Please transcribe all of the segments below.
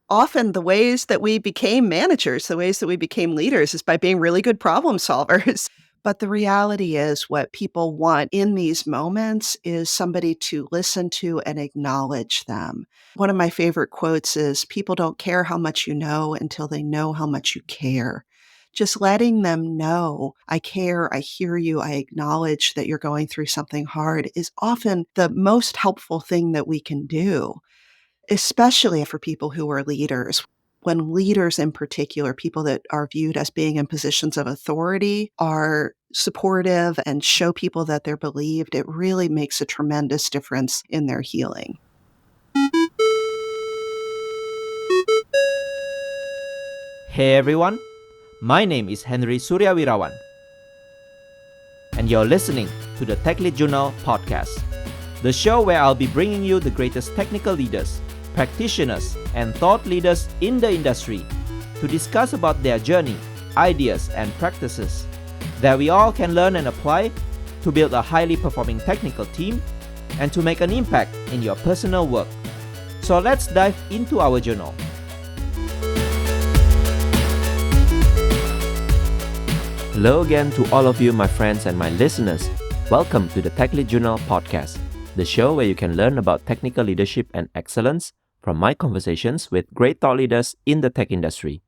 often the ways that we became managers, the ways that we became leaders is by being really good problem solvers. But the reality is what people want in these moments is somebody to listen to and acknowledge them. One of my favorite quotes is, "People don't care how much you know until they know how much you care." Just letting them know, "I care, I hear you, I acknowledge that you're going through something hard," is often the most helpful thing that we can do, especially for people who are leaders. When leaders in particular, people that are viewed as being in positions of authority, are supportive and show people that they're believed, it really makes a tremendous difference in their healing. Hey everyone, my name is Henry Suryawirawan, and you're listening to the Tech Lead Journal podcast, the show where I'll be bringing you the greatest technical leaders, practitioners, and thought leaders in the industry to discuss about their journey, ideas, and practices that we all can learn and apply to build a highly performing technical team and to make an impact in your personal work. So let's dive into our journal. Hello again to all of you, my friends and my listeners. Welcome to the Tech Lead Journal podcast, the show where you can learn about technical leadership and excellence from my conversations with great thought leaders in the tech industry.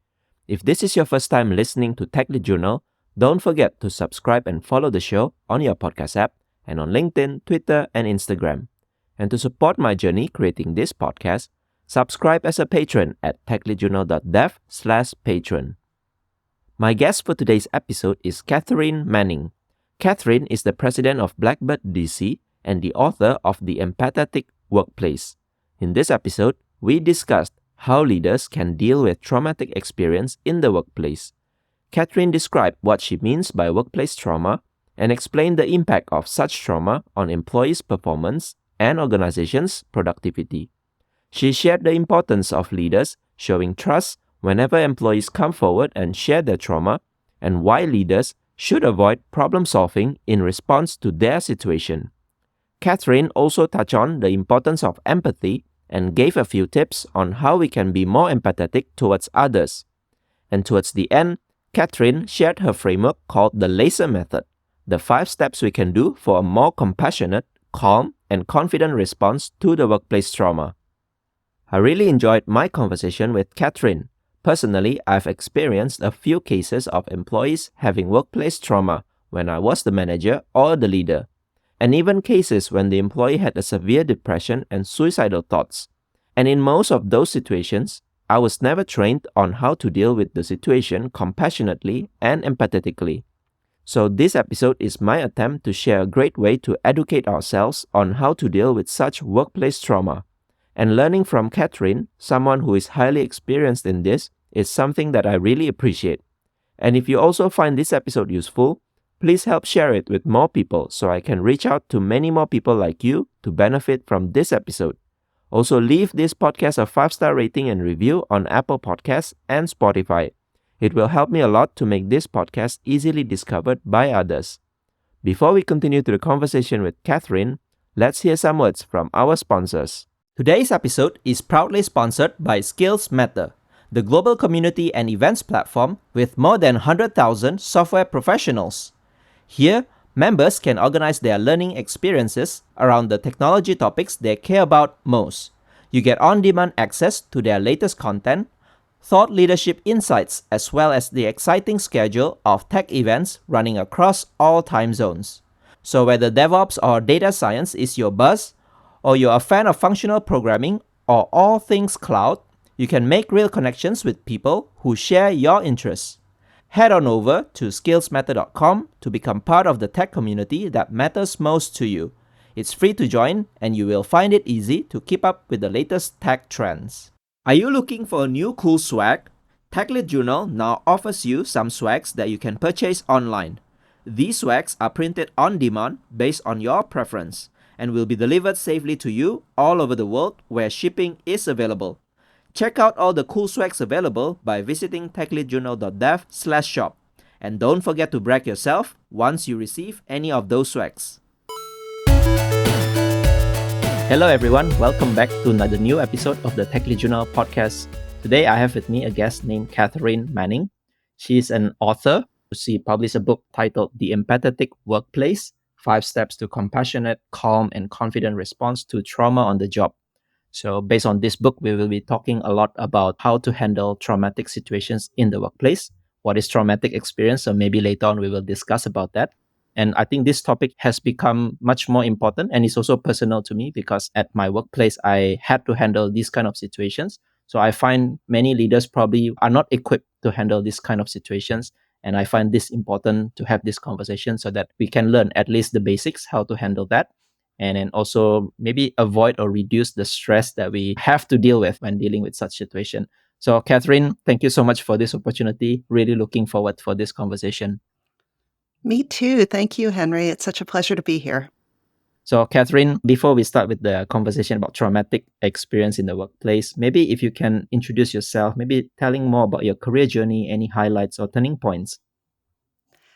If this is your first time listening to Tech Lead Journal, don't forget to subscribe and follow the show on your podcast app and on LinkedIn, Twitter, and Instagram. And to support my journey creating this podcast, subscribe as a patron at techleadjournal.dev/patron. My guest for today's episode is Katharine Manning. Katharine is the President of Blackbird DC and the author of The Empathetic Workplace. In this episode, we discussed how leaders can deal with traumatic experience in the workplace. Katharine described what she means by workplace trauma and explained the impact of such trauma on employees' performance and organizations' productivity. She shared the importance of leaders showing trust whenever employees come forward and share their trauma, and why leaders should avoid problem solving in response to their situation. Katharine also touched on the importance of empathy and gave a few tips on how we can be more empathetic towards others. And towards the end, Katharine shared her framework called the LASER method, the 5 steps we can do for a more compassionate, calm, and confident response to the workplace trauma. I really enjoyed my conversation with Katharine. Personally, I've experienced a few cases of employees having workplace trauma when I was the manager or the leader, and even cases when the employee had a severe depression and suicidal thoughts. And in most of those situations, I was never trained on how to deal with the situation compassionately and empathetically. So this episode is my attempt to share a great way to educate ourselves on how to deal with such workplace trauma. And learning from Katharine, someone who is highly experienced in this, is something that I really appreciate. And if you also find this episode useful, please help share it with more people so I can reach out to many more people like you to benefit from this episode. Also, leave this podcast a 5-star rating and review on Apple Podcasts and Spotify. It will help me a lot to make this podcast easily discovered by others. Before we continue to the conversation with Katharine, let's hear some words from our sponsors. Today's episode is proudly sponsored by Skills Matter, the global community and events platform with more than 100,000 software professionals. Here, members can organize their learning experiences around the technology topics they care about most. You get on-demand access to their latest content, thought leadership insights, as well as the exciting schedule of tech events running across all time zones. So whether DevOps or data science is your buzz, or you're a fan of functional programming or all things cloud, you can make real connections with people who share your interests. Head on over to skillsmatter.com to become part of the tech community that matters most to you. It's free to join, and you will find it easy to keep up with the latest tech trends. Are you looking for a new cool swag? Tech Lead Journal now offers you some swags that you can purchase online. These swags are printed on demand based on your preference and will be delivered safely to you all over the world where shipping is available. Check out all the cool swags available by visiting techleadjournal.dev/shop. And don't forget to brag yourself once you receive any of those swags. Hello everyone, welcome back to another new episode of the Tech Lead Journal podcast. Today, I have with me a guest named Katharine Manning. She's an author. She published a book titled The Empathetic Workplace: 5 Steps to Compassionate, Calm, and Confident Response to Trauma on the Job. So, based on this book, we will be talking a lot about how to handle traumatic situations in the workplace. What is traumatic experience? So, maybe later on we will discuss about that. And I think this topic has become much more important and it's also personal to me because at my workplace, I had to handle these kind of situations. So I find many leaders probably are not equipped to handle this kind of situations. And I find this important to have this conversation so that we can learn at least the basics, how to handle that. And then also maybe avoid or reduce the stress that we have to deal with when dealing with such situation. So Catherine, thank you so much for this opportunity. Really looking forward for this conversation. Me too. Thank you, Henry. It's such a pleasure to be here. So, Catherine, before we start with the conversation about traumatic experience in the workplace, maybe if you can introduce yourself, maybe telling more about your career journey, any highlights or turning points.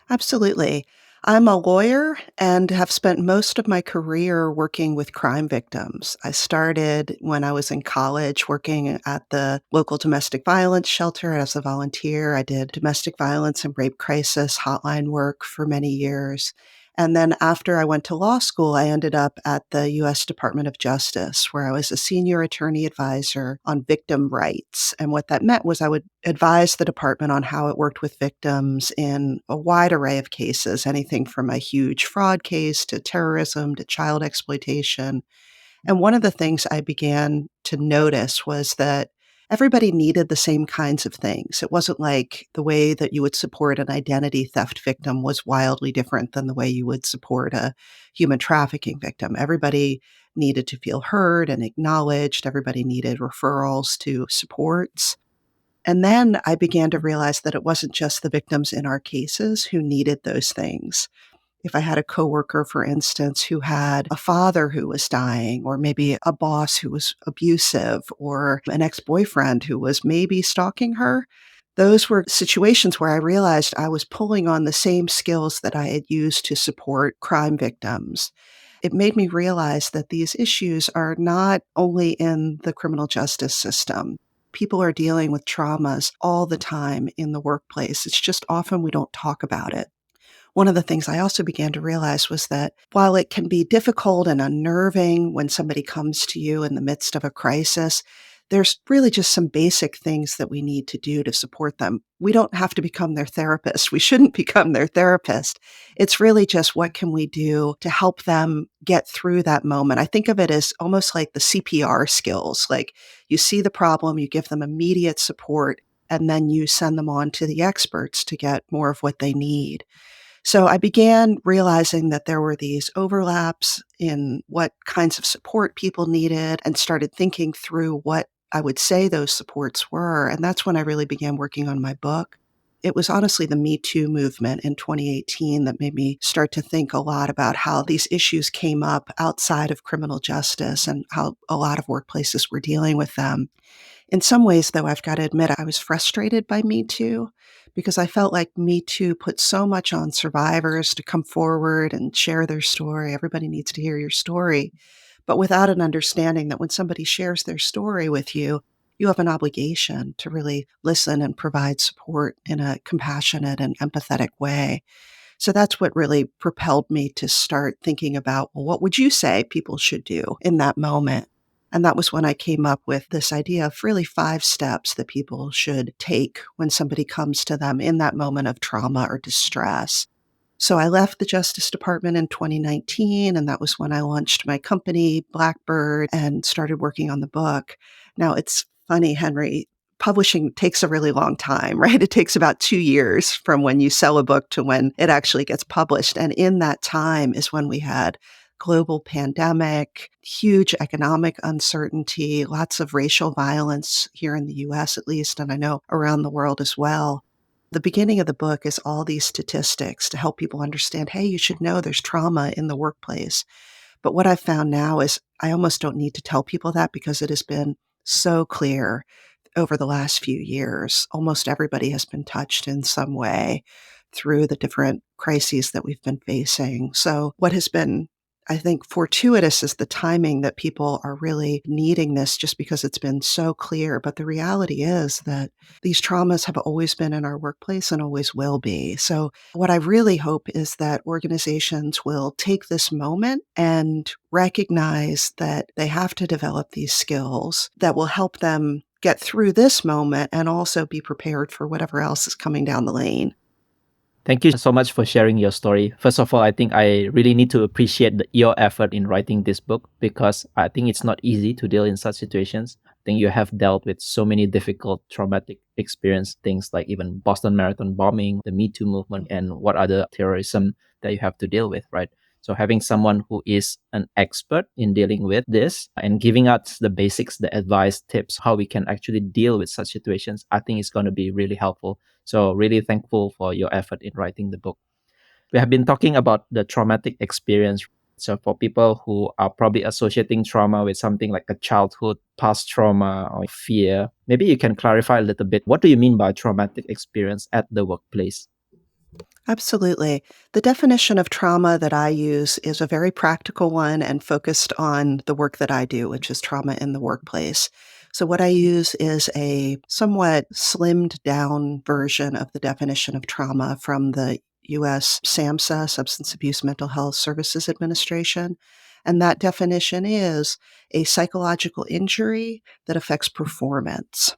Absolutely. I'm a lawyer and have spent most of my career working with crime victims. I started when I was in college working at the local domestic violence shelter as a volunteer. I did domestic violence and rape crisis hotline work for many years. And then after I went to law school, I ended up at the US Department of Justice, where I was a senior attorney advisor on victim rights. And what that meant was I would advise the department on how it worked with victims in a wide array of cases, anything from a huge fraud case to terrorism to child exploitation. And one of the things I began to notice was that everybody needed the same kinds of things. It wasn't like the way that you would support an identity theft victim was wildly different than the way you would support a human trafficking victim. Everybody needed to feel heard and acknowledged. Everybody needed referrals to supports. And then I began to realize that it wasn't just the victims in our cases who needed those things. If I had a coworker, for instance, who had a father who was dying, or maybe a boss who was abusive, or an ex-boyfriend who was maybe stalking her, those were situations where I realized I was pulling on the same skills that I had used to support crime victims. It made me realize that these issues are not only in the criminal justice system. People are dealing with traumas all the time in the workplace. It's just often we don't talk about it. One of the things I also began to realize was that while it can be difficult and unnerving when somebody comes to you in the midst of a crisis, there's really just some basic things that we need to do to support them. We don't have to become their therapist. We shouldn't become their therapist. It's really just what can we do to help them get through that moment. I think of it as almost like the CPR skills. Like you see the problem, you give them immediate support, and then you send them on to the experts to get more of what they need. So I began realizing that there were these overlaps in what kinds of support people needed and started thinking through what I would say those supports were. And that's when I really began working on my book. It was honestly the Me Too movement in 2018 that made me start to think a lot about how these issues came up outside of criminal justice and how a lot of workplaces were dealing with them. In some ways, though, I've got to admit, I was frustrated by Me Too because I felt like Me Too put so much on survivors to come forward and share their story. Everybody needs to hear your story, but without an understanding that when somebody shares their story with you, you have an obligation to really listen and provide support in a compassionate and empathetic way. So that's what really propelled me to start thinking about, well, what would you say people should do in that moment? And that was when I came up with this idea of really 5 steps that people should take when somebody comes to them in that moment of trauma or distress. So I left the Justice Department in 2019, and that was when I launched my company, Blackbird, and started working on the book. Now, it's funny, Henry, publishing takes a really long time, right? It takes about 2 years from when you sell a book to when it actually gets published. And in that time is when we had global pandemic, huge economic uncertainty, lots of racial violence here in the US at least, and I know around the world as well. The beginning of the book is all these statistics to help people understand, hey, you should know there's trauma in the workplace. But what I've found now is I almost don't need to tell people that because it has been so clear over the last few years. Almost everybody has been touched in some way through the different crises that we've been facing. So what has been I think fortuitous is the timing that people are really needing this just because it's been so clear. But the reality is that these traumas have always been in our workplace and always will be. So, what I really hope is that organizations will take this moment and recognize that they have to develop these skills that will help them get through this moment and also be prepared for whatever else is coming down the lane. Thank you so much for sharing your story. First of all, I think I really need to appreciate your effort in writing this book because I think it's not easy to deal in such situations. I think you have dealt with so many difficult, traumatic experience, things like even Boston Marathon bombing, the Me Too movement, and what other terrorism that you have to deal with, right? So having someone who is an expert in dealing with this and giving us the basics, the advice, tips, how we can actually deal with such situations, I think is going to be really helpful. So really thankful for your effort in writing the book. We have been talking about the traumatic experience. So for people who are probably associating trauma with something like a childhood, past trauma or fear, maybe you can clarify a little bit. What do you mean by traumatic experience at the workplace? Absolutely. The definition of trauma that I use is a very practical one and focused on the work that I do, which is trauma in the workplace. So, what I use is a somewhat slimmed down version of the definition of trauma from the US SAMHSA, Substance Abuse Mental Health Services Administration. And that definition is a psychological injury that affects performance.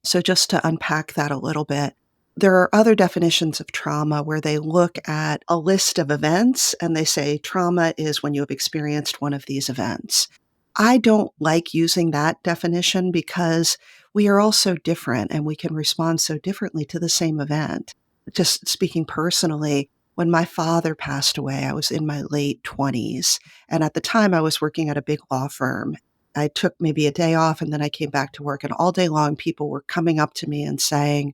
So, just to unpack that a little bit, there are other definitions of trauma where they look at a list of events and they say trauma is when you have experienced one of these events. I don't like using that definition because we are all so different and we can respond so differently to the same event. Just speaking personally, when my father passed away, I was in my late 20s. And at the time, I was working at a big law firm. I took maybe a day off and then I came back to work, and all day long, people were coming up to me and saying,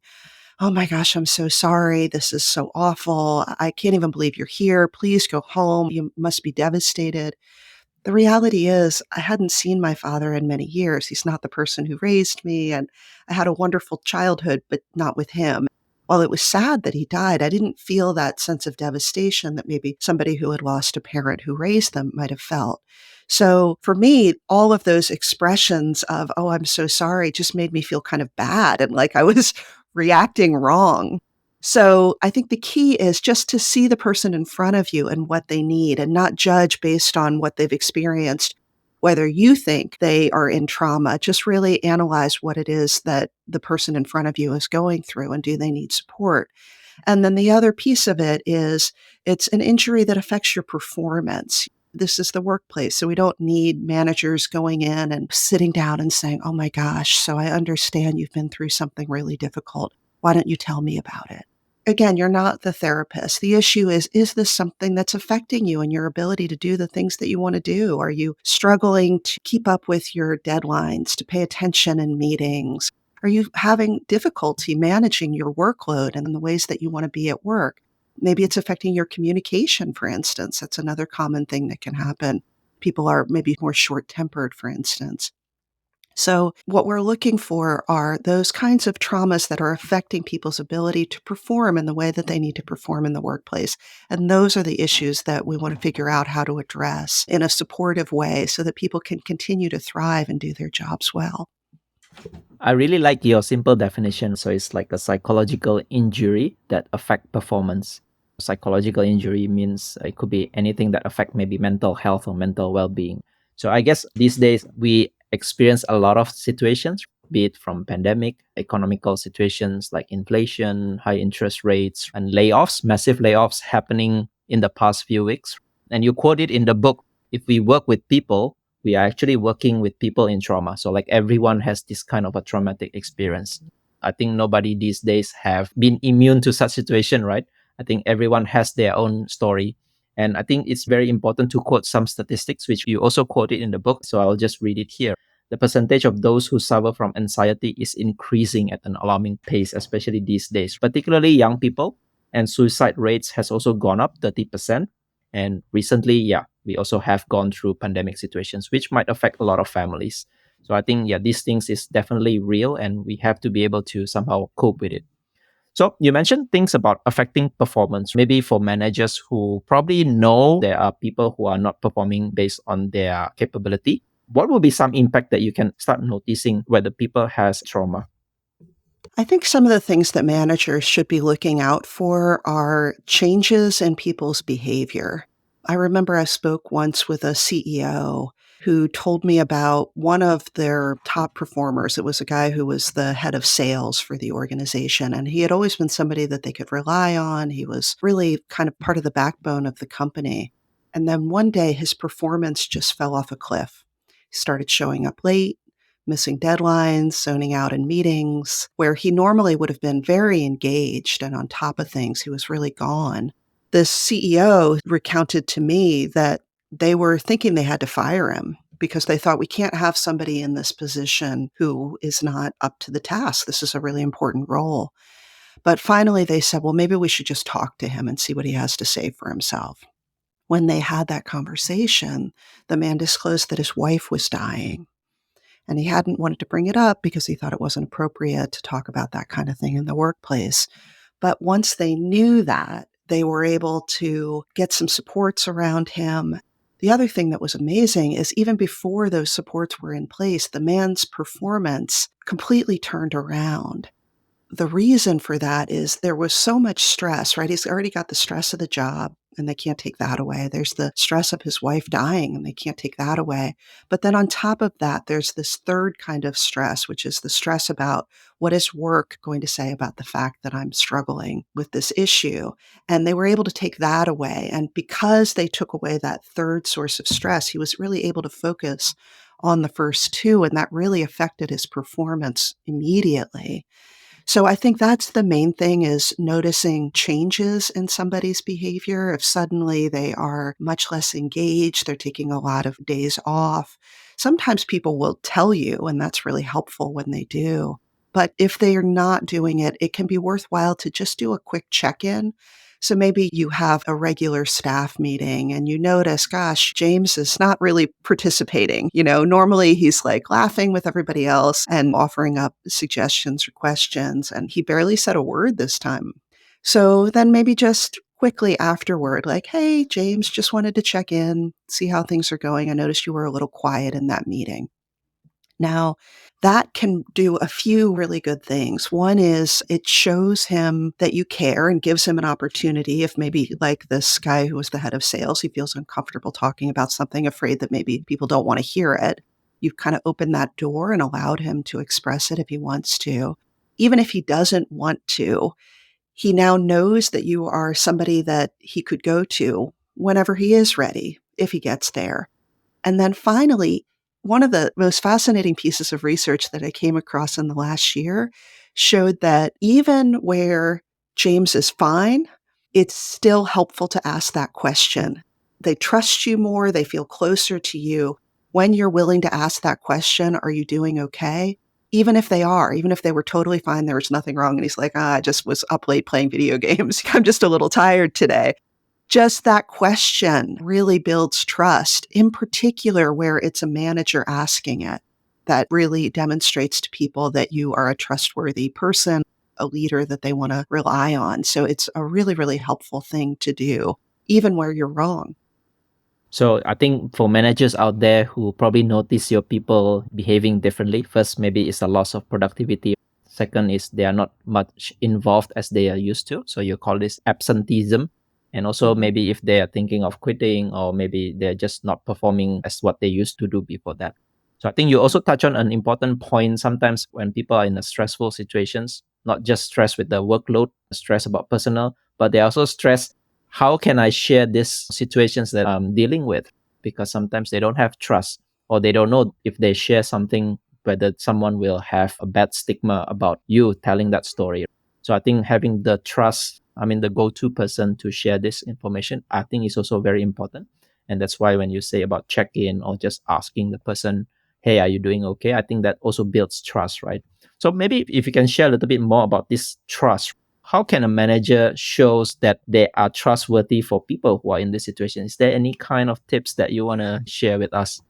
"Oh my gosh, I'm so sorry. This is so awful. I can't even believe you're here. Please go home. You must be devastated." The reality is, I hadn't seen my father in many years. He's not the person who raised me, and I had a wonderful childhood, but not with him. While it was sad that he died, I didn't feel that sense of devastation that maybe somebody who had lost a parent who raised them might have felt. So for me, all of those expressions of, "Oh, I'm so sorry," just made me feel kind of bad and like I was reacting wrong. So I think the key is just to see the person in front of you and what they need and not judge based on what they've experienced, whether you think they are in trauma. Just really analyze what it is that the person in front of you is going through and do they need support. And then the other piece of it is it's an injury that affects your performance. This is the workplace. So we don't need managers going in and sitting down and saying, "Oh my gosh, so I understand you've been through something really difficult. Why don't you tell me about it?" Again, you're not the therapist. The issue is this something that's affecting you and your ability to do the things that you want to do? Are you struggling to keep up with your deadlines, to pay attention in meetings? Are you having difficulty managing your workload and the ways that you want to be at work? Maybe it's affecting your communication, for instance. That's another common thing that can happen. People are maybe more short tempered, for instance. So, what we're looking for are those kinds of traumas that are affecting people's ability to perform in the way that they need to perform in the workplace. And those are the issues that we want to figure out how to address in a supportive way so that people can continue to thrive and do their jobs well. I really like your simple definition. So it's like a psychological injury that affect performance. Psychological injury means it could be anything that affect maybe mental health or mental well-being. So I guess these days we experience a lot of situations, be it from pandemic, economical situations like inflation, high interest rates, and layoffs, massive layoffs happening in the past few weeks. And you quote it in the book, if we work with people, we are actually working with people in trauma. So like everyone has this kind of a traumatic experience. I think nobody these days have been immune to such situation, right? I think everyone has their own story. And I think it's very important to quote some statistics, which you also quoted in the book. So I'll just read it here. The percentage of those who suffer from anxiety is increasing at an alarming pace, especially these days, particularly young people. And suicide rates has also gone up 30%. And recently, yeah, we also have gone through pandemic situations, which might affect a lot of families. So I think, yeah, these things is definitely real and we have to be able to somehow cope with it. So you mentioned things about affecting performance, maybe for managers who probably know there are people who are not performing based on their capability. What will be some impact that you can start noticing whether people has trauma? I think some of the things that managers should be looking out for are changes in people's behavior. I remember I spoke once with a CEO who told me about one of their top performers. It was a guy who was the head of sales for the organization, and he had always been somebody that they could rely on. He was really kind of part of the backbone of the company. And then one day his performance just fell off a cliff. He started showing up late, missing deadlines, zoning out in meetings, where he normally would have been very engaged and on top of things. He was really gone. This CEO recounted to me that they were thinking they had to fire him because they thought we can't have somebody in this position who is not up to the task. This is a really important role. But finally, they said, well, maybe we should just talk to him and see what he has to say for himself. When they had that conversation, the man disclosed that his wife was dying. And he hadn't wanted to bring it up because he thought it wasn't appropriate to talk about that kind of thing in the workplace. But once they knew that, they were able to get some supports around him. The other thing that was amazing is even before those supports were in place, the man's performance completely turned around. The reason for that is there was so much stress, right? He's already got the stress of the job and they can't take that away. There's the stress of his wife dying and they can't take that away. But then on top of that, there's this third kind of stress, which is the stress about what is work going to say about the fact that I'm struggling with this issue. And they were able to take that away. And because they took away that third source of stress, he was really able to focus on the first two. And that really affected his performance immediately. So I think that's the main thing is noticing changes in somebody's behavior. If suddenly they are much less engaged, they're taking a lot of days off. Sometimes people will tell you, and that's really helpful when they do. But if they are not doing it, it can be worthwhile to just do a quick check-in. So maybe you have a regular staff meeting and you notice, gosh, James is not really participating. Normally he's like laughing with everybody else and offering up suggestions or questions, and he barely said a word this time. So then maybe just quickly afterward, like, hey, James, just wanted to check in, see how things are going. I noticed you were a little quiet in that meeting. Now, that can do a few really good things. One is it shows him that you care and gives him an opportunity. If maybe like this guy who was the head of sales, he feels uncomfortable talking about something, afraid that maybe people don't want to hear it. You've kind of opened that door and allowed him to express it if he wants to. Even if he doesn't want to, he now knows that you are somebody that he could go to whenever he is ready, if he gets there. And then finally, one of the most fascinating pieces of research that I came across in the last year showed that even where James is fine, it's still helpful to ask that question. They trust you more, they feel closer to you when you're willing to ask that question, are you doing okay? Even if they are, even if they were totally fine, there was nothing wrong. And he's like, I just was up late playing video games. I'm just a little tired today. Just that question really builds trust, in particular where it's a manager asking it. That really demonstrates to people that you are a trustworthy person, a leader that they want to rely on. So it's a really, really helpful thing to do, even where you're wrong. So I think for managers out there who probably notice your people behaving differently, first maybe it's a loss of productivity. Second is they are not much involved as they are used to. So you call this absenteeism. And also Mhm. maybe if they are thinking of quitting or maybe they're just not performing as what they used to do before that. So I think you also touch on an important point. Sometimes when people are in a stressful situations, not just stress with the workload, stress about personal, but they also stress how can I share these situations that I'm dealing with? Because sometimes they don't have trust or they don't know if they share something, whether someone will have a bad stigma about you telling that story. So I think having the trust, the go to person to share this information, I think is also very important. And that's why when you say about check in or just asking the person, hey, are you doing okay? I think that also builds trust, right? So maybe if you can share a little bit more about this trust, how can a manager shows that they are trustworthy for people who are in this situation? Is there any kind of tips that you want to share with us?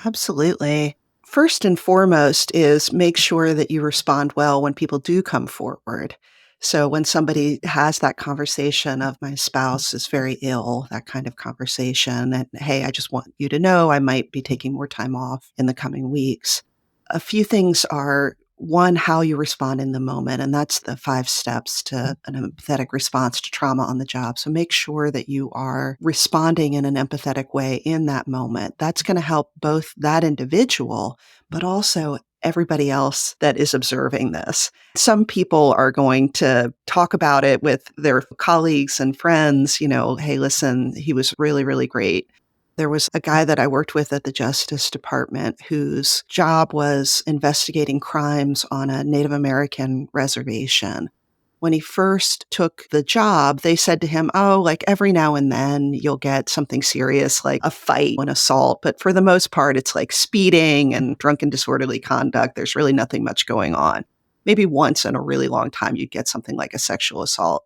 Absolutely. First and foremost is make sure that you respond well when people do come forward. So when somebody has that conversation of my spouse is very ill, that kind of conversation, and hey, I just want you to know I might be taking more time off in the coming weeks. A few things are one, how you respond in the moment. And that's the 5 steps to an empathetic response to trauma on the job. So make sure that you are responding in an empathetic way in that moment. That's going to help both that individual, but also everybody else that is observing this. Some people are going to talk about it with their colleagues and friends, hey, listen, he was really, really great. There was a guy that I worked with at the Justice Department whose job was investigating crimes on a Native American reservation. When he first took the job, they said to him, oh, like every now and then you'll get something serious like a fight, an assault. But for the most part, it's like speeding and drunken disorderly conduct. There's really nothing much going on. Maybe once in a really long time, you'd get something like a sexual assault.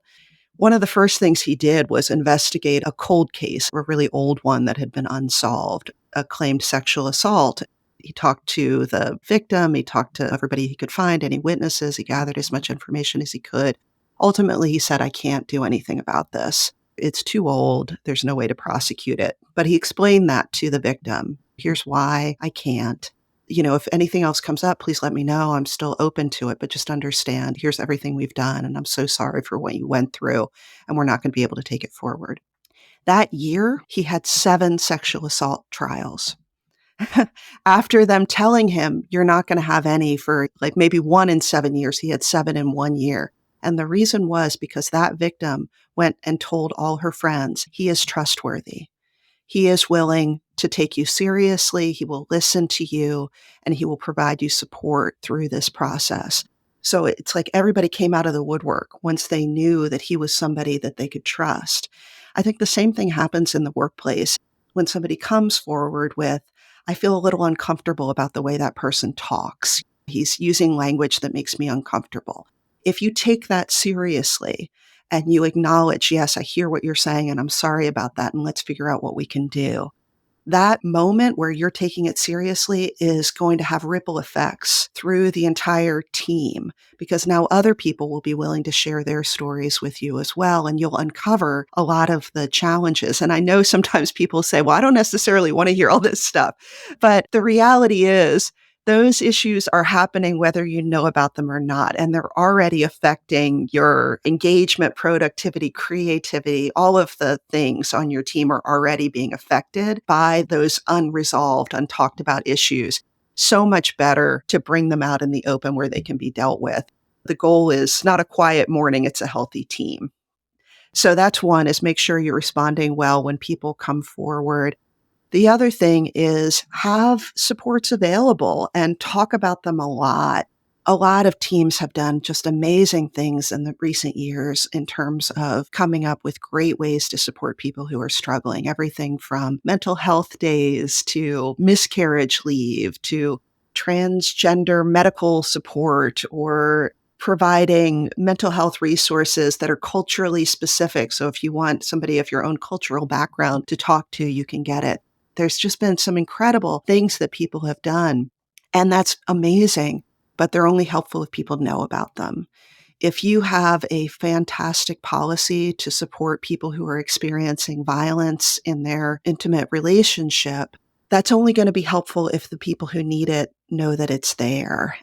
One of the first things he did was investigate a cold case, a really old one that had been unsolved, a claimed sexual assault. He talked to the victim, he talked to everybody he could find, any witnesses, he gathered as much information as he could. Ultimately, he said, I can't do anything about this. It's too old. There's no way to prosecute it. But he explained that to the victim. Here's why I can't. If anything else comes up, please let me know. I'm still open to it, but just understand, here's everything we've done. And I'm so sorry for what you went through. And we're not going to be able to take it forward. That year, he had 7 sexual assault trials. After them telling him, you're not going to have any for like maybe 1 in 7 years, he had 7 in 1 year. And the reason was because that victim went and told all her friends, he is trustworthy. He is willing to take you seriously. He will listen to you and he will provide you support through this process. So it's like everybody came out of the woodwork once they knew that he was somebody that they could trust. I think the same thing happens in the workplace when somebody comes forward with, I feel a little uncomfortable about the way that person talks. He's using language that makes me uncomfortable. If you take that seriously, and you acknowledge, yes, I hear what you're saying and I'm sorry about that and let's figure out what we can do. That moment where you're taking it seriously is going to have ripple effects through the entire team because now other people will be willing to share their stories with you as well. And you'll uncover a lot of the challenges. And I know sometimes people say, well, I don't necessarily want to hear all this stuff. But the reality is, those issues are happening whether you know about them or not, and they're already affecting your engagement, productivity, creativity. All of the things on your team are already being affected by those unresolved, untalked about issues. So much better to bring them out in the open where they can be dealt with. The goal is not a quiet morning, it's a healthy team. So that's one, is make sure you're responding well when people come forward. The other thing is have supports available and talk about them a lot. A lot of teams have done just amazing things in the recent years in terms of coming up with great ways to support people who are struggling. Everything from mental health days to miscarriage leave to transgender medical support or providing mental health resources that are culturally specific. So if you want somebody of your own cultural background to talk to, you can get it. There's just been some incredible things that people have done, and that's amazing, but they're only helpful if people know about them. If you have a fantastic policy to support people who are experiencing violence in their intimate relationship, that's only going to be helpful if the people who need it know that it's there.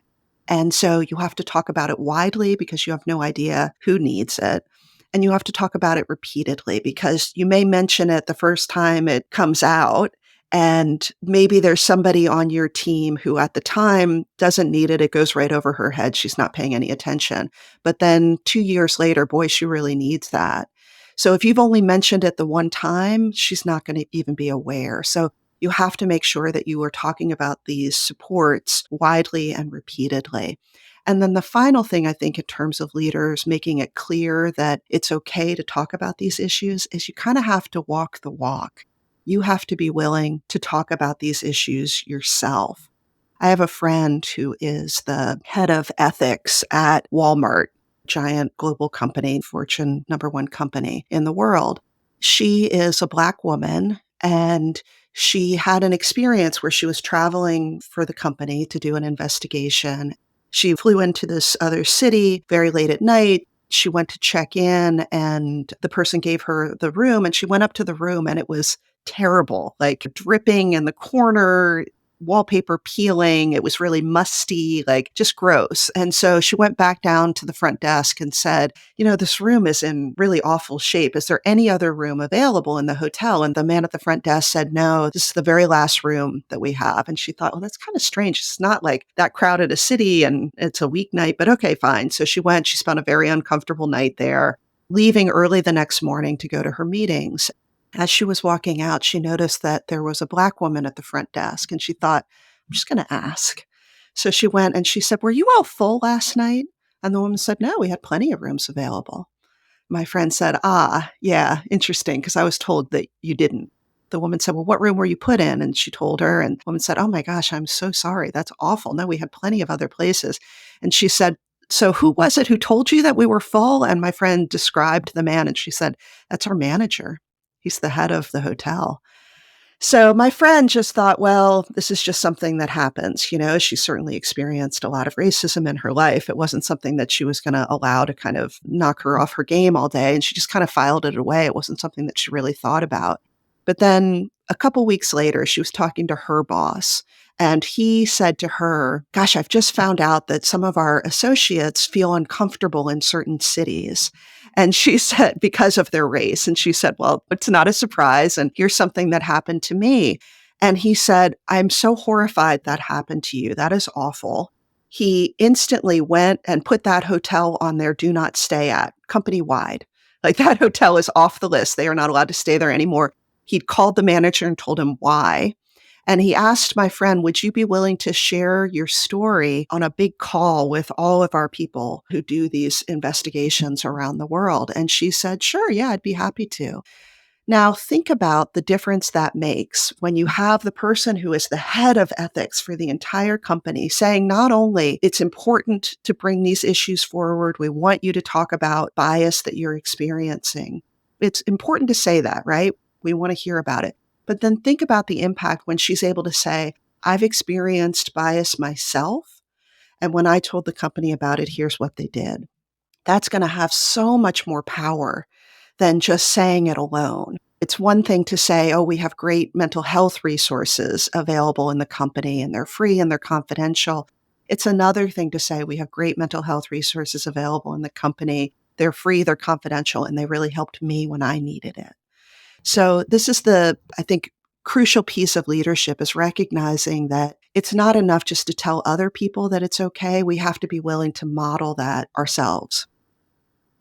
And so you have to talk about it widely because you have no idea who needs it. And you have to talk about it repeatedly because you may mention it the first time it comes out. And maybe there's somebody on your team who at the time doesn't need it. It goes right over her head. She's not paying any attention. But then 2 years later, boy, she really needs that. So if you've only mentioned it the one time, she's not going to even be aware. So you have to make sure that you are talking about these supports widely and repeatedly. And then the final thing, I think, in terms of leaders, making it clear that it's okay to talk about these issues is you kind of have to walk the walk. You have to be willing to talk about these issues yourself. I have a friend who is the head of ethics at Walmart, giant global company, Fortune #1 company in the world. She is a Black woman, and she had an experience where she was traveling for the company to do an investigation. She flew into this other city very late at night. She went to check in and the person gave her the room and she went up to the room and it was terrible, like dripping in the corner, wallpaper peeling. It was really musty, like just gross. And so she went back down to the front desk and said, this room is in really awful shape. Is there any other room available in the hotel? And the man at the front desk said, no, this is the very last room that we have. And she thought, well, that's kind of strange. It's not like that crowded a city and it's a weeknight, but okay, fine. So she went, she spent a very uncomfortable night there, leaving early the next morning to go to her meetings. As she was walking out, she noticed that there was a Black woman at the front desk, and she thought, I'm just going to ask. So she went and she said, were you all full last night? And the woman said, no, we had plenty of rooms available. My friend said, yeah, interesting, because I was told that you didn't. The woman said, well, what room were you put in? And she told her, and the woman said, oh my gosh, I'm so sorry. That's awful. No, we had plenty of other places. And she said, so who was it who told you that we were full? And my friend described the man, and she said, that's our manager. He's the head of the hotel. So my friend just thought, well, this is just something that happens. She certainly experienced a lot of racism in her life. It wasn't something that she was going to allow to kind of knock her off her game all day. And she just kind of filed it away. It wasn't something that she really thought about. But then a couple weeks later, she was talking to her boss. And he said to her, gosh, I've just found out that some of our associates feel uncomfortable in certain cities. And she said, because of their race. And she said, well, it's not a surprise. And here's something that happened to me. And he said, I'm so horrified that happened to you. That is awful. He instantly went and put that hotel on their do not stay at, company wide. Like that hotel is off the list. They are not allowed to stay there anymore. He'd called the manager and told him why. And he asked my friend, would you be willing to share your story on a big call with all of our people who do these investigations around the world? And she said, sure, yeah, I'd be happy to. Now, think about the difference that makes when you have the person who is the head of ethics for the entire company saying not only it's important to bring these issues forward, we want you to talk about bias that you're experiencing. It's important to say that, right? We want to hear about it. But then think about the impact when she's able to say, I've experienced bias myself. And when I told the company about it, here's what they did. That's going to have so much more power than just saying it alone. It's one thing to say, oh, we have great mental health resources available in the company and they're free and they're confidential. It's another thing to say, we have great mental health resources available in the company. They're free, they're confidential, and they really helped me when I needed it. So this is I think, crucial piece of leadership is recognizing that it's not enough just to tell other people that it's okay. We have to be willing to model that ourselves.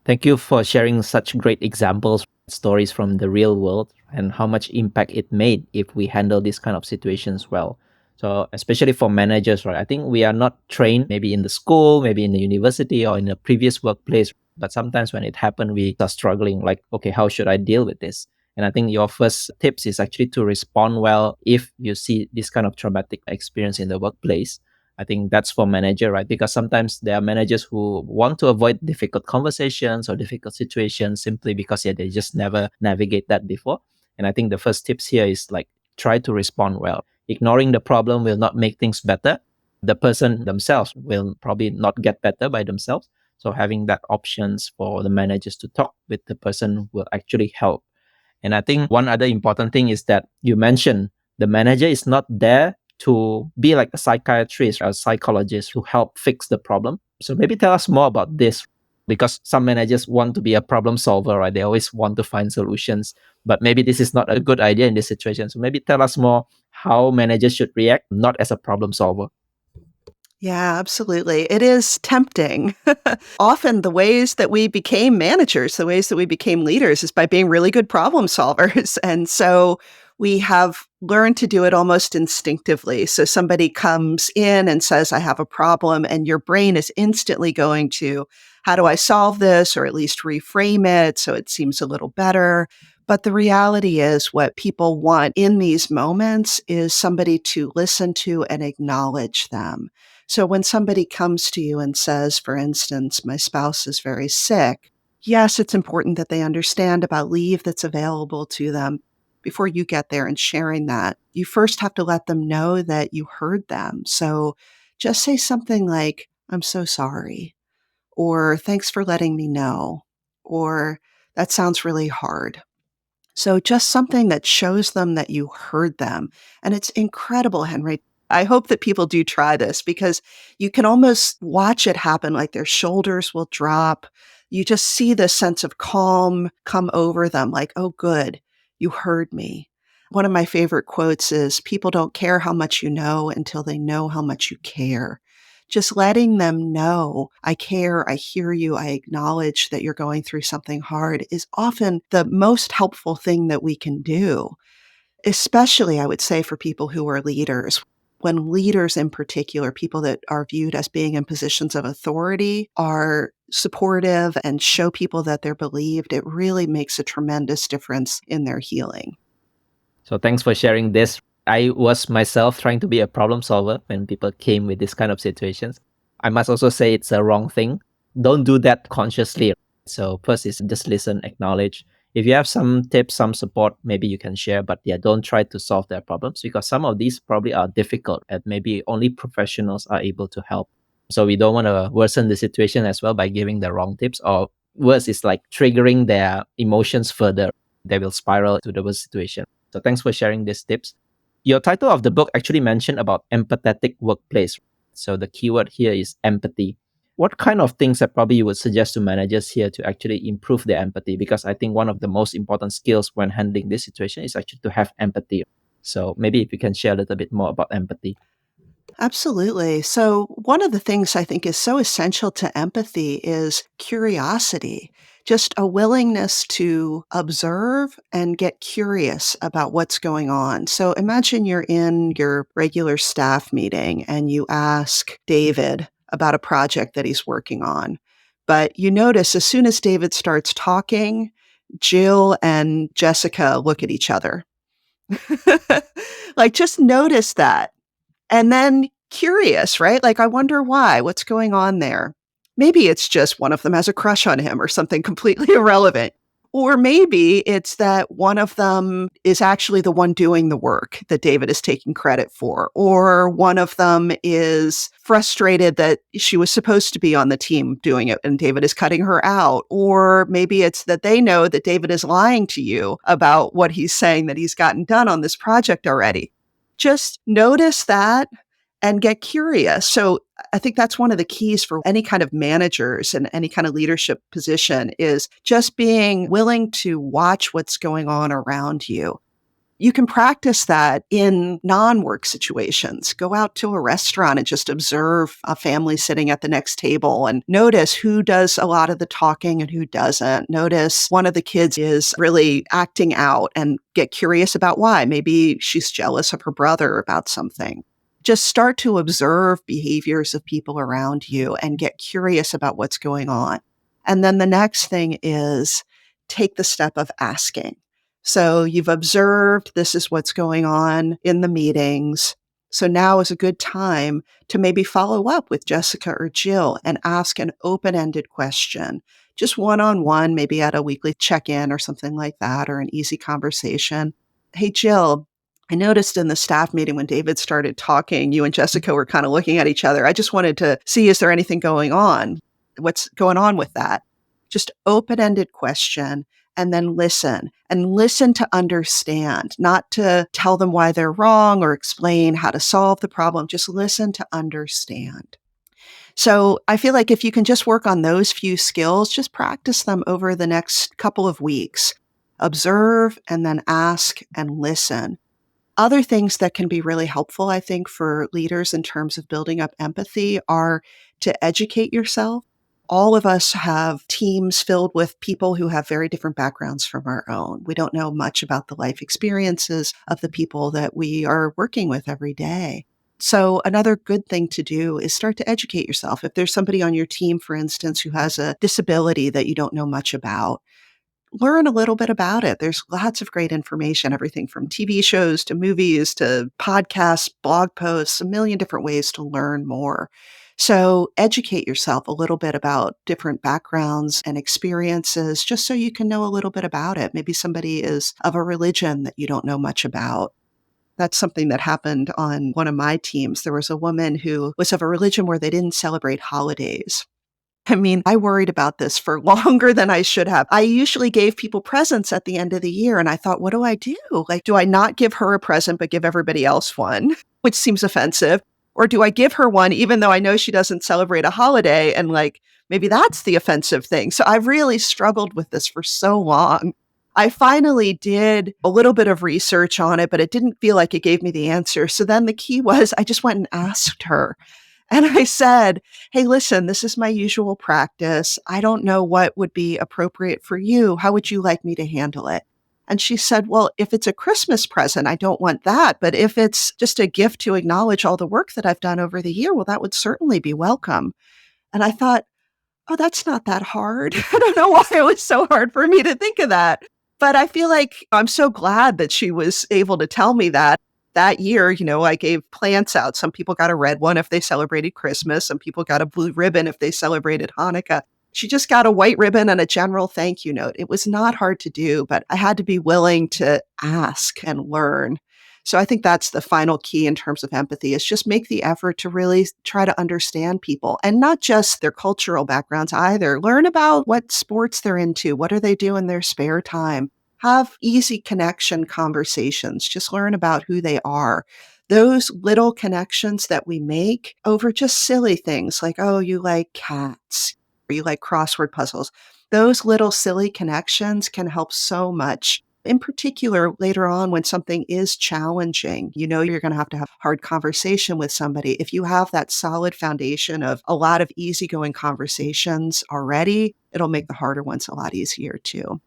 Thank you for sharing such great examples, stories from the real world, and how much impact it made if we handle these kind of situations well. So, especially for managers, right? I think we are not trained maybe in the school, maybe in the university or in a previous workplace. But sometimes when it happens, we are struggling like, okay, how should I deal with this? And I think your first tips is actually to respond well if you see this kind of traumatic experience in the workplace. I think that's for manager, right? Because sometimes there are managers who want to avoid difficult conversations or difficult situations simply because they just never navigate that before. And I think the first tips here is like try to respond well. Ignoring the problem will not make things better. The person themselves will probably not get better by themselves. So having that options for the managers to talk with the person will actually help. And I think one other important thing is that you mentioned the manager is not there to be like a psychiatrist or a psychologist to help fix the problem. So maybe tell us more about this, because some managers want to be a problem solver, right? They always want to find solutions, but maybe this is not a good idea in this situation. So maybe tell us more how managers should react, not as a problem solver. Yeah, absolutely. It is tempting. Often the ways that we became managers, the ways that we became leaders is by being really good problem solvers. And so we have learned to do it almost instinctively. So somebody comes in and says, I have a problem, and your brain is instantly going to, how do I solve this? Or at least reframe it so it seems a little better. But the reality is what people want in these moments is somebody to listen to and acknowledge them. So when somebody comes to you and says, for instance, my spouse is very sick, yes, it's important that they understand about leave that's available to them. Before you get there and sharing that, you first have to let them know that you heard them. So just say something like, I'm so sorry. or thanks for letting me know, or that sounds really hard. So just something that shows them that you heard them. And it's incredible, Henry. I hope that people do try this because you can almost watch it happen, like their shoulders will drop. You just see this sense of calm come over them, like, oh, good, you heard me. One of my favorite quotes is people don't care how much you know until they know how much you care. Just letting them know, I care, I hear you, I acknowledge that you're going through something hard is often the most helpful thing that we can do, especially, I would say, for people who are leaders. When leaders, in particular, people that are viewed as being in positions of authority, are supportive and show people that they're believed, it really makes a tremendous difference in their healing. So thanks for sharing this. I was myself trying to be a problem solver when people came with this kind of situations. I must also say it's a wrong thing. Don't do that consciously. So first is just listen, acknowledge. If you have some tips, some support, maybe you can share, but yeah, don't try to solve their problems because some of these probably are difficult and maybe only professionals are able to help. So we don't want to worsen the situation as well by giving the wrong tips, or worse is like triggering their emotions further. They will spiral to the worst situation. So thanks for sharing these tips. Your title of the book actually mentioned about empathetic workplace. So the keyword here is empathy. What kind of things that probably you would suggest to managers here to actually improve their empathy? Because I think one of the most important skills when handling this situation is actually to have empathy. So maybe if you can share a little bit more about empathy. Absolutely. So, one of the things I think is so essential to empathy is curiosity, just a willingness to observe and get curious about what's going on. So, imagine you're in your regular staff meeting and you ask David about a project that he's working on. But you notice as soon as David starts talking, Jill and Jessica look at each other. Like, just notice that. And then curious, right? Like, I wonder why. What's going on there? Maybe it's just one of them has a crush on him or something completely irrelevant. Or maybe it's that one of them is actually the one doing the work that David is taking credit for. Or one of them is frustrated that she was supposed to be on the team doing it and David is cutting her out. Or maybe it's that they know that David is lying to you about what he's saying that he's gotten done on this project already. Just notice that and get curious. So I think that's one of the keys for any kind of managers and any kind of leadership position is just being willing to watch what's going on around you. You can practice that in non-work situations. Go out to a restaurant and just observe a family sitting at the next table and notice who does a lot of the talking and who doesn't. Notice one of the kids is really acting out and get curious about why. Maybe she's jealous of her brother about something. Just start to observe behaviors of people around you and get curious about what's going on. And then the next thing is take the step of asking. So you've observed this is what's going on in the meetings. So now is a good time to maybe follow up with Jessica or Jill and ask an open-ended question, just one-on-one, maybe at a weekly check-in or something like that, or an easy conversation. Hey, Jill, I noticed in the staff meeting when David started talking, you and Jessica were kind of looking at each other. I just wanted to see, is there anything going on? What's going on with that? Just open-ended question and then listen and listen to understand, not to tell them why they're wrong or explain how to solve the problem. Just listen to understand. So I feel like if you can just work on those few skills, just practice them over the next couple of weeks. Observe and then ask and listen. Other things that can be really helpful, I think, for leaders in terms of building up empathy are to educate yourself. All of us have teams filled with people who have very different backgrounds from our own. We don't know much about the life experiences of the people that we are working with every day. So another good thing to do is start to educate yourself. If there's somebody on your team, for instance, who has a disability that you don't know much about, learn a little bit about it. There's lots of great information, everything from TV shows to movies to podcasts, blog posts, a million different ways to learn more. So educate yourself a little bit about different backgrounds and experiences just so you can know a little bit about it. Maybe somebody is of a religion that you don't know much about. That's something that happened on one of my teams. There was a woman who was of a religion where they didn't celebrate holidays. I mean, I worried about this for longer than I should have. I usually gave people presents at the end of the year, and I thought, what do I do? Like, do I not give her a present, but give everybody else one, which seems offensive? Or do I give her one, even though I know she doesn't celebrate a holiday? And like, maybe that's the offensive thing. So I've really struggled with this for so long. I finally did a little bit of research on it, but it didn't feel like it gave me the answer. So then the key was I just went and asked her. And I said, "Hey, listen, this is my usual practice. I don't know what would be appropriate for you. How would you like me to handle it?" And she said, "Well, if it's a Christmas present, I don't want that. But if it's just a gift to acknowledge all the work that I've done over the year, well, that would certainly be welcome." And I thought, oh, that's not that hard. I don't know why it was so hard for me to think of that. But I feel like I'm so glad that she was able to tell me that. That year, I gave plants out. Some people got a red one if they celebrated Christmas. Some people got a blue ribbon if they celebrated Hanukkah. She just got a white ribbon and a general thank you note. It was not hard to do, but I had to be willing to ask and learn. So I think that's the final key in terms of empathy is just make the effort to really try to understand people and not just their cultural backgrounds either. Learn about what sports they're into. What do they do in their spare time? Have easy connection conversations. Just learn about who they are. Those little connections that we make over just silly things like, oh, you like cats, or you like crossword puzzles. Those little silly connections can help so much. In particular, later on when something is challenging, you're going to have hard conversation with somebody. If you have that solid foundation of a lot of easygoing conversations already, it'll make the harder ones a lot easier too.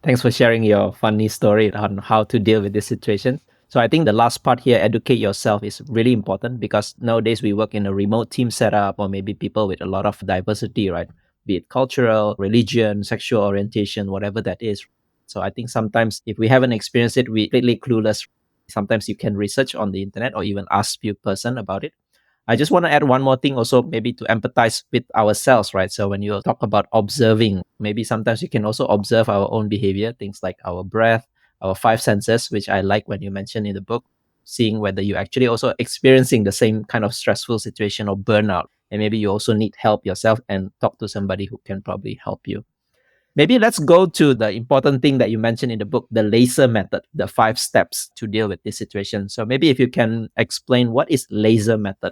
Thanks for sharing your funny story on how to deal with this situation. So I think the last part here, educate yourself, is really important because nowadays we work in a remote team setup or maybe people with a lot of diversity, right? Be it cultural, religion, sexual orientation, whatever that is. So I think sometimes if we haven't experienced it, we completely clueless. Sometimes you can research on the internet or even ask few person about it. I just want to add one more thing also, maybe to empathize with ourselves, right? So when you talk about observing, maybe sometimes you can also observe our own behavior, things like our breath, our five senses, which I like when you mentioned in the book, seeing whether you're actually also experiencing the same kind of stressful situation or burnout. And maybe you also need help yourself and talk to somebody who can probably help you. Maybe let's go to the important thing that you mentioned in the book, the laser method, the 5 steps to deal with this situation. So maybe if you can explain what is laser method.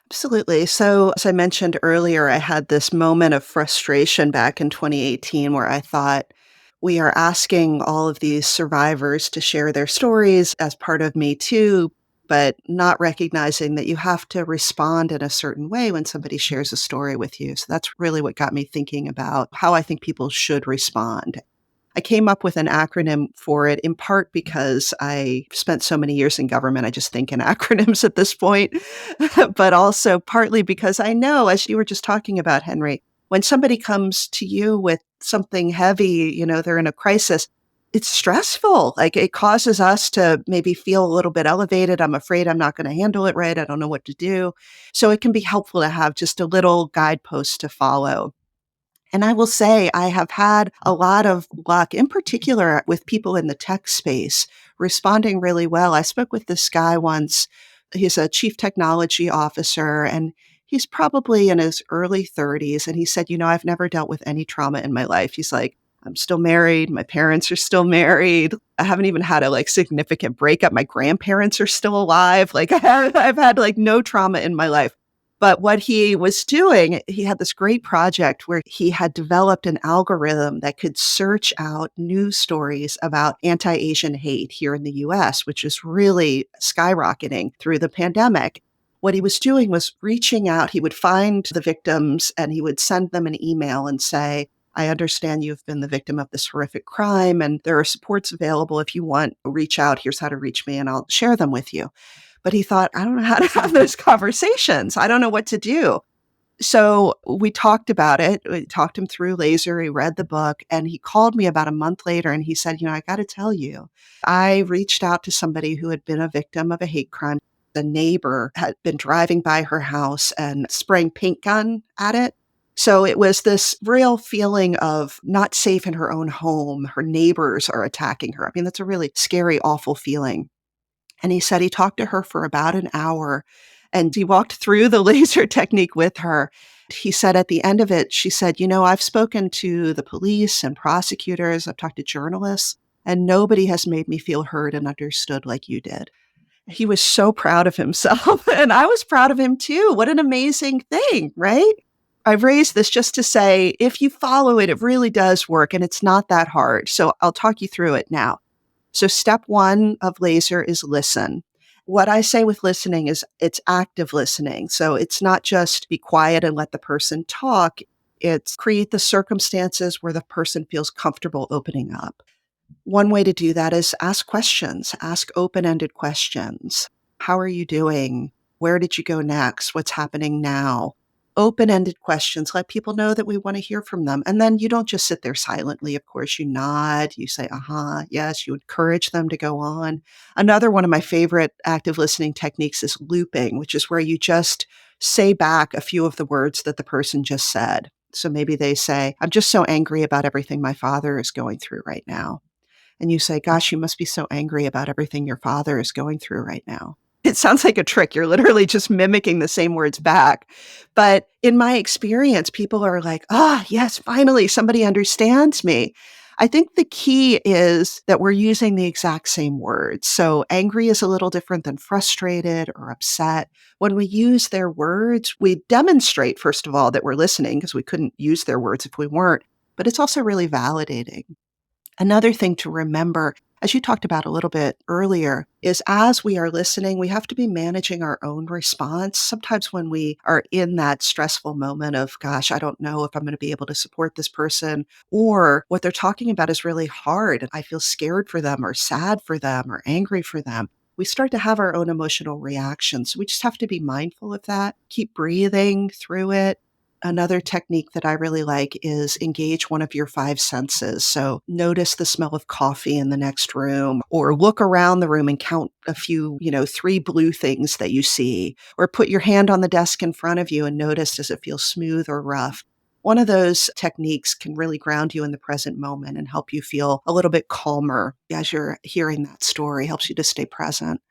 Absolutely. So, as I mentioned earlier, I had this moment of frustration back in 2018 where I thought, we are asking all of these survivors to share their stories as part of Me Too, but not recognizing that you have to respond in a certain way when somebody shares a story with you. So, that's really what got me thinking about how I think people should respond. I came up with an acronym for it in part because I spent so many years in government. I just think in acronyms at this point, but also partly because I know, as you were just talking about, Henry, when somebody comes to you with something heavy, they're in a crisis, it's stressful. Like it causes us to maybe feel a little bit elevated. I'm afraid I'm not going to handle it right. I don't know what to do. So it can be helpful to have just a little guidepost to follow. And I will say I have had a lot of luck, in particular with people in the tech space, responding really well. I spoke with this guy once. He's a chief technology officer, and he's probably in his early 30s. And he said, I've never dealt with any trauma in my life. He's like, I'm still married. My parents are still married. I haven't even had a significant breakup. My grandparents are still alive. I've had no trauma in my life. But what he was doing, he had this great project where he had developed an algorithm that could search out news stories about anti-Asian hate here in the US, which is really skyrocketing through the pandemic. What he was doing was reaching out. He would find the victims and he would send them an email and say, I understand you've been the victim of this horrific crime and there are supports available if you want, reach out. Here's how to reach me and I'll share them with you. But he thought, I don't know how to have those conversations. I don't know what to do. So we talked about it. We talked him through Laser. He read the book and he called me about a month later and he said, I got to tell you, I reached out to somebody who had been a victim of a hate crime. The neighbor had been driving by her house and spraying paint gun at it. So it was this real feeling of not safe in her own home. Her neighbors are attacking her. I mean, that's a really scary, awful feeling. And he said he talked to her for about an hour and he walked through the laser technique with her. He said at the end of it, she said, I've spoken to the police and prosecutors, I've talked to journalists, and nobody has made me feel heard and understood like you did. He was so proud of himself, and I was proud of him too. What an amazing thing, right? I've raised this just to say, if you follow it, it really does work, and it's not that hard. So I'll talk you through it now. So step one of laser is listen. What I say with listening is it's active listening. So it's not just be quiet and let the person talk. It's create the circumstances where the person feels comfortable opening up. One way to do that is ask questions, ask open-ended questions. How are you doing? Where did you go next? What's happening now? Open-ended questions. Let people know that we want to hear from them. And then you don't just sit there silently. Of course, you nod, you say, yes, you encourage them to go on. Another one of my favorite active listening techniques is looping, which is where you just say back a few of the words that the person just said. So maybe they say, I'm just so angry about everything my father is going through right now. And you say, gosh, you must be so angry about everything your father is going through right now. It sounds like a trick. You're literally just mimicking the same words back. But in my experience, people are like, yes, finally, somebody understands me. I think the key is that we're using the exact same words. So angry is a little different than frustrated or upset. When we use their words, we demonstrate, first of all, that we're listening because we couldn't use their words if we weren't. But it's also really validating. Another thing to remember, as you talked about a little bit earlier, is as we are listening, we have to be managing our own response. Sometimes when we are in that stressful moment of, gosh, I don't know if I'm going to be able to support this person, or what they're talking about is really hard, and I feel scared for them or sad for them or angry for them, we start to have our own emotional reactions. We just have to be mindful of that, keep breathing through it. Another technique that I really like is engage one of your five senses. So notice the smell of coffee in the next room, or look around the room and count a few, 3 blue things that you see, or put your hand on the desk in front of you and notice, does it feel smooth or rough? One of those techniques can really ground you in the present moment and help you feel a little bit calmer as you're hearing that story, helps you to stay present.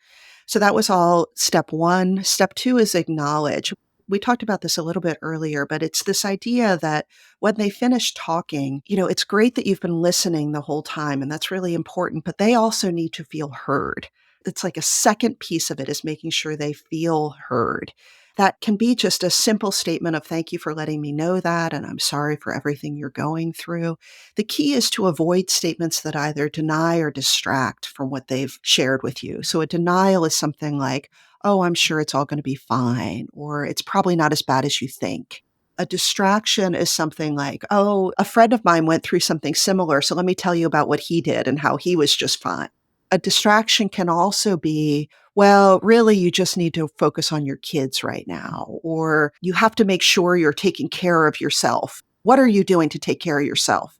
So that was all step one. Step two is acknowledge. We talked about this a little bit earlier, but it's this idea that when they finish talking, it's great that you've been listening the whole time, and that's really important, but they also need to feel heard. It's like a second piece of it is making sure they feel heard. That can be just a simple statement of thank you for letting me know that, and I'm sorry for everything you're going through. The key is to avoid statements that either deny or distract from what they've shared with you. So a denial is something like, oh, I'm sure it's all going to be fine, or it's probably not as bad as you think. A distraction is something like, oh, a friend of mine went through something similar, so let me tell you about what he did and how he was just fine. A distraction can also be, well, really, you just need to focus on your kids right now, or you have to make sure you're taking care of yourself. What are you doing to take care of yourself?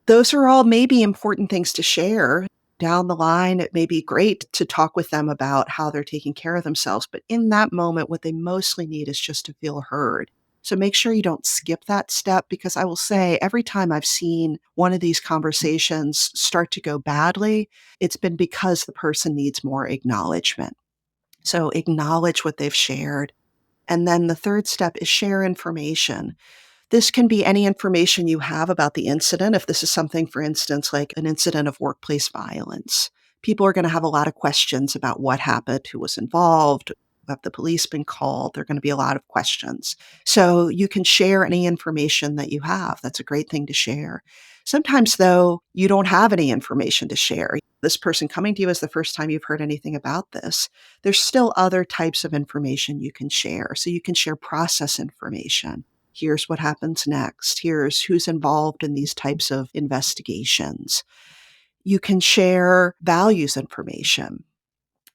Those are all maybe important things to share. Down the line, it may be great to talk with them about how they're taking care of themselves. But in that moment, what they mostly need is just to feel heard. So make sure you don't skip that step, because I will say every time I've seen one of these conversations start to go badly, it's been because the person needs more acknowledgement. So acknowledge what they've shared. And then the third step is share information. This can be any information you have about the incident. If this is something, for instance, like an incident of workplace violence, people are going to have a lot of questions about what happened, who was involved, have the police been called? There are going to be a lot of questions. So you can share any information that you have. That's a great thing to share. Sometimes, though, you don't have any information to share. This person coming to you is the first time you've heard anything about this. There's still other types of information you can share. So you can share process information. Here's what happens next. Here's who's involved in these types of investigations. You can share values information.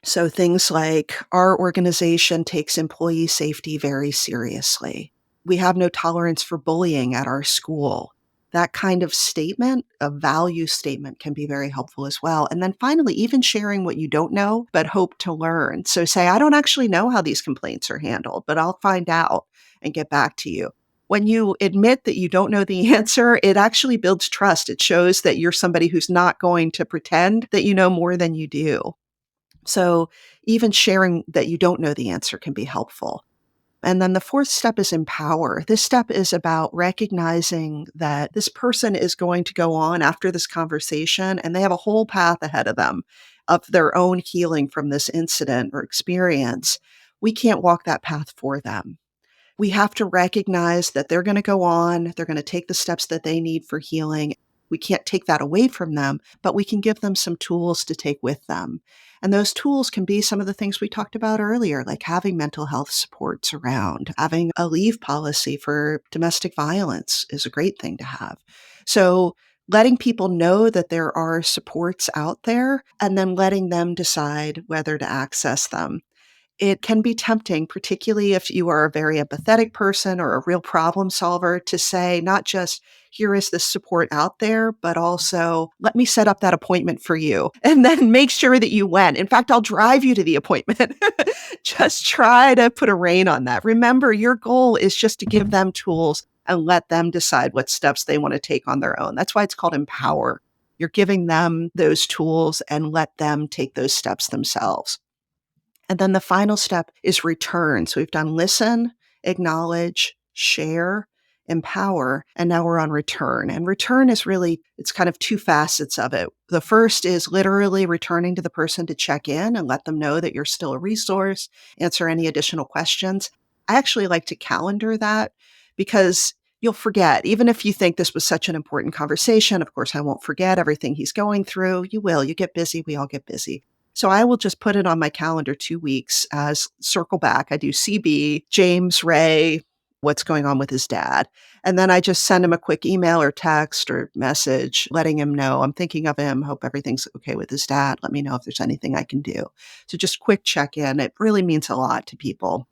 So things like our organization takes employee safety very seriously. We have no tolerance for bullying at our school. That kind of statement, a value statement, can be very helpful as well. And then finally, even sharing what you don't know, but hope to learn. So say, I don't actually know how these complaints are handled, but I'll find out and get back to you. When you admit that you don't know the answer, it actually builds trust. It shows that you're somebody who's not going to pretend that you know more than you do. So even sharing that you don't know the answer can be helpful. And then the fourth step is empower. This step is about recognizing that this person is going to go on after this conversation and they have a whole path ahead of them of their own healing from this incident or experience. We can't walk that path for them. We have to recognize that they're going to go on, they're going to take the steps that they need for healing. We can't take that away from them, but we can give them some tools to take with them. And those tools can be some of the things we talked about earlier, like having mental health supports around, having a leave policy for domestic violence is a great thing to have. So letting people know that there are supports out there and then letting them decide whether to access them. It can be tempting, particularly if you are a very empathetic person or a real problem solver, to say, not just, here is this support out there, but also, let me set up that appointment for you and then make sure that you went. In fact, I'll drive you to the appointment. Just try to put a rein on that. Remember, your goal is just to give them tools and let them decide what steps they want to take on their own. That's why it's called empower. You're giving them those tools and let them take those steps themselves. And then the final step is return. So we've done listen, acknowledge, share, empower, and now we're on return. And return is really, it's kind of two facets of it. The first is literally returning to the person to check in and let them know that you're still a resource, answer any additional questions. I actually like to calendar that because you'll forget. Even if you think this was such an important conversation, of course, I won't forget everything he's going through. You will. You get busy. We all get busy. So I will just put it on my calendar 2 weeks as circle back. I do CB, James, Ray, what's going on with his dad. And then I just send him a quick email or text or message letting him know I'm thinking of him, hope everything's okay with his dad. Let me know if there's anything I can do. So just quick check in. It really means a lot to people.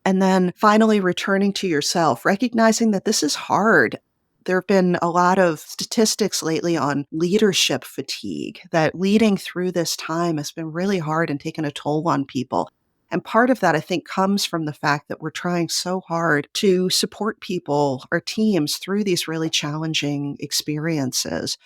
And then finally, returning to yourself, recognizing that this is hard. There have been a lot of statistics lately on leadership fatigue, that leading through this time has been really hard and taken a toll on people. And part of that, I think, comes from the fact that we're trying so hard to support people, our teams, through these really challenging experiences.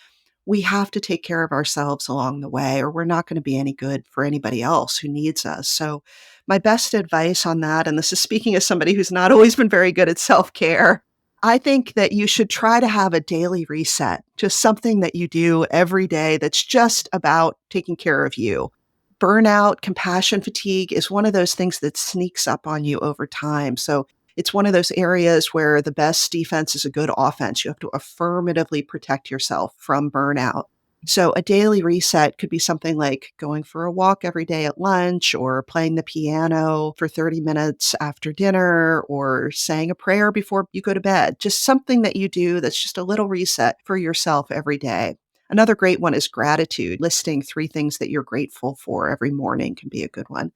We have to take care of ourselves along the way, or we're not going to be any good for anybody else who needs us. So my best advice on that, and this is speaking as somebody who's not always been very good at self-care, I think that you should try to have a daily reset, just something that you do every day that's just about taking care of you. Burnout, compassion fatigue is one of those things that sneaks up on you over time. So it's one of those areas where the best defense is a good offense. You have to affirmatively protect yourself from burnout. So a daily reset could be something like going for a walk every day at lunch or playing the piano for 30 minutes after dinner or saying a prayer before you go to bed. Just something that you do that's just a little reset for yourself every day. Another great one is gratitude. Listing 3 things that you're grateful for every morning can be a good one.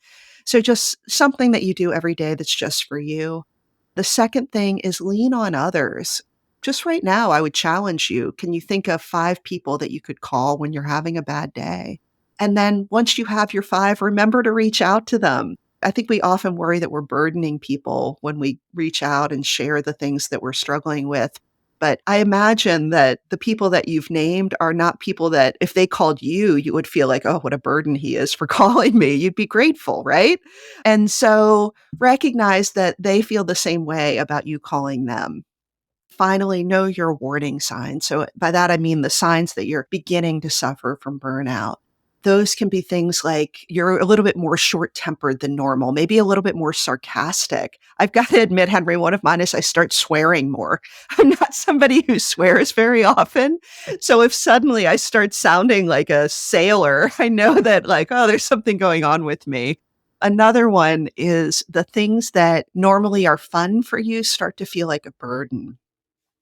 So just something that you do every day that's just for you. The second thing is lean on others. Just right now, I would challenge you. Can you think of 5 people that you could call when you're having a bad day? And then once you have your 5, remember to reach out to them. I think we often worry that we're burdening people when we reach out and share the things that we're struggling with. But I imagine that the people that you've named are not people that if they called you, you would feel like, oh, what a burden he is for calling me. You'd be grateful, right? And so recognize that they feel the same way about you calling them. Finally, know your warning signs. So by that, I mean the signs that you're beginning to suffer from burnout. Those can be things like you're a little bit more short-tempered than normal, maybe a little bit more sarcastic. I've got to admit, Henry, one of mine is I start swearing more. I'm not somebody who swears very often. So if suddenly I start sounding like a sailor, I know that like, oh, there's something going on with me. Another one is the things that normally are fun for you start to feel like a burden.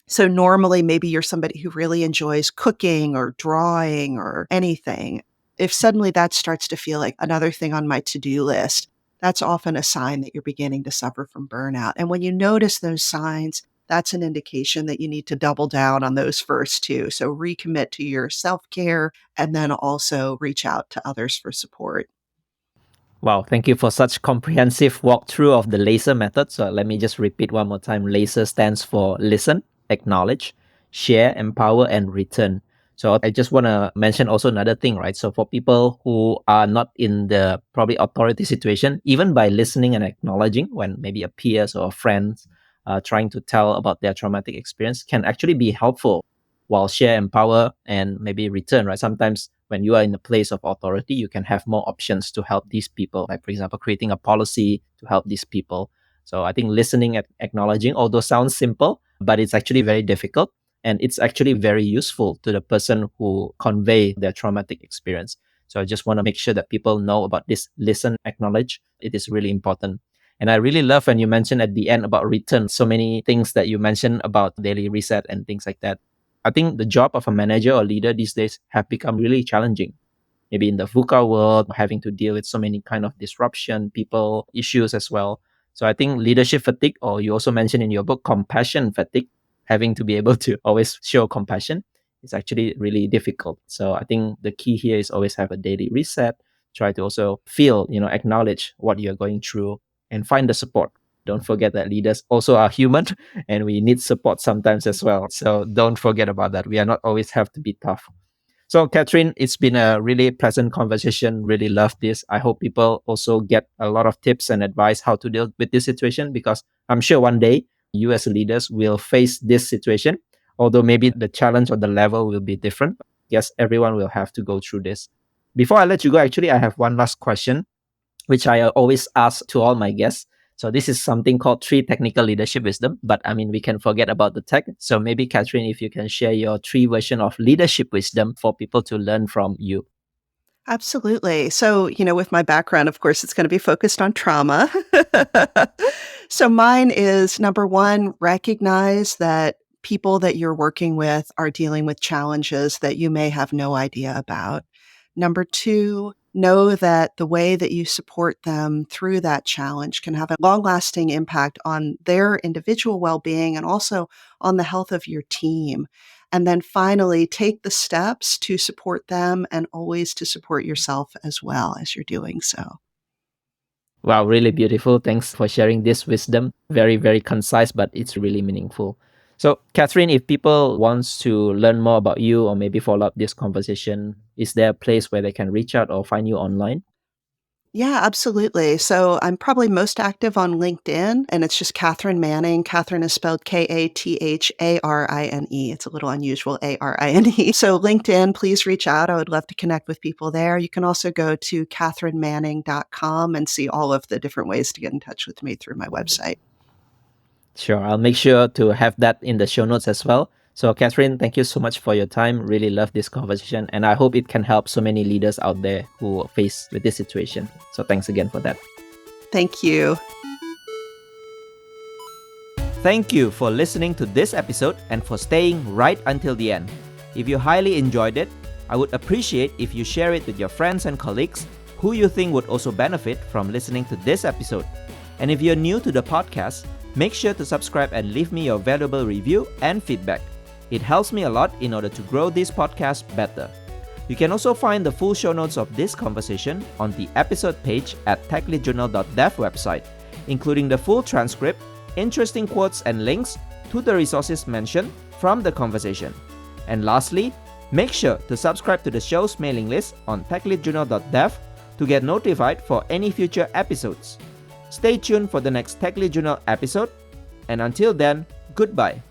So normally, maybe you're somebody who really enjoys cooking or drawing or anything. If suddenly that starts to feel like another thing on my to-do list, that's often a sign that you're beginning to suffer from burnout. And when you notice those signs, that's an indication that you need to double down on those first 2. So recommit to your self-care and then also reach out to others for support. Wow, thank you for such comprehensive walkthrough of the LASER method. So let me just repeat one more time. LASER stands for listen, acknowledge, share, empower, and return. So I just want to mention also another thing, right? So for people who are not in the probably authority situation, even by listening and acknowledging when maybe a peers or friends trying to tell about their traumatic experience can actually be helpful while share empower and maybe return, right? Sometimes when you are in a place of authority, you can have more options to help these people, like for example, creating a policy to help these people. So I think listening and acknowledging, although sounds simple, but it's actually very difficult, and it's actually very useful to the person who convey their traumatic experience. So I just want to make sure that people know about this listen, acknowledge. It is really important. And I really love when you mentioned at the end about return, so many things that you mentioned about daily reset and things like that. I think the job of a manager or leader these days have become really challenging. Maybe in the VUCA world, having to deal with so many kind of disruption, people issues as well. So I think leadership fatigue, or you also mentioned in your book, compassion fatigue, having to be able to always show compassion is actually really difficult. So I think the key here is always have a daily reset, try to also feel, acknowledge what you're going through and find the support. Don't forget that leaders also are human and we need support sometimes as well. So don't forget about that. We are not always have to be tough. So, Katharine, it's been a really pleasant conversation. Really love this. I hope people also get a lot of tips and advice how to deal with this situation, because I'm sure one day you as leaders will face this situation, although maybe the challenge or the level will be different. Yes, everyone will have to go through this. Before I let you go, actually, I have one last question, which I always ask to all my guests. So this is something called three technical leadership wisdom, but I mean, we can forget about the tech. So maybe Katharine, if you can share your three version of leadership wisdom for people to learn from you. Absolutely. So, with my background, of course, it's going to be focused on trauma. So, mine is number one, recognize that people that you're working with are dealing with challenges that you may have no idea about. Number two, know that the way that you support them through that challenge can have a long lasting impact on their individual well being and also on the health of your team. And then finally, take the steps to support them and always to support yourself as well as you're doing so. Wow, really beautiful. Thanks for sharing this wisdom. Very, very concise, but it's really meaningful. So, Katharine, if people wants to learn more about you or maybe follow up this conversation, is there a place where they can reach out or find you online? Yeah, absolutely. So I'm probably most active on LinkedIn, and it's just Katharine Manning. Katharine is spelled Katharine. It's a little unusual, Arine. So LinkedIn, please reach out. I would love to connect with people there. You can also go to katharinemanning.com and see all of the different ways to get in touch with me through my website. Sure, I'll make sure to have that in the show notes as well. So, Katharine, thank you so much for your time. Really love this conversation, and I hope it can help so many leaders out there who are faced with this situation. So, thanks again for that. Thank you. Thank you for listening to this episode and for staying right until the end. If you highly enjoyed it, I would appreciate if you share it with your friends and colleagues who you think would also benefit from listening to this episode. And if you're new to the podcast, make sure to subscribe and leave me your valuable review and feedback. It helps me a lot in order to grow this podcast better. You can also find the full show notes of this conversation on the episode page at techleadjournal.dev website, including the full transcript, interesting quotes and links to the resources mentioned from the conversation. And lastly, make sure to subscribe to the show's mailing list on techleadjournal.dev to get notified for any future episodes. Stay tuned for the next Tech Lead Journal episode, and until then, goodbye.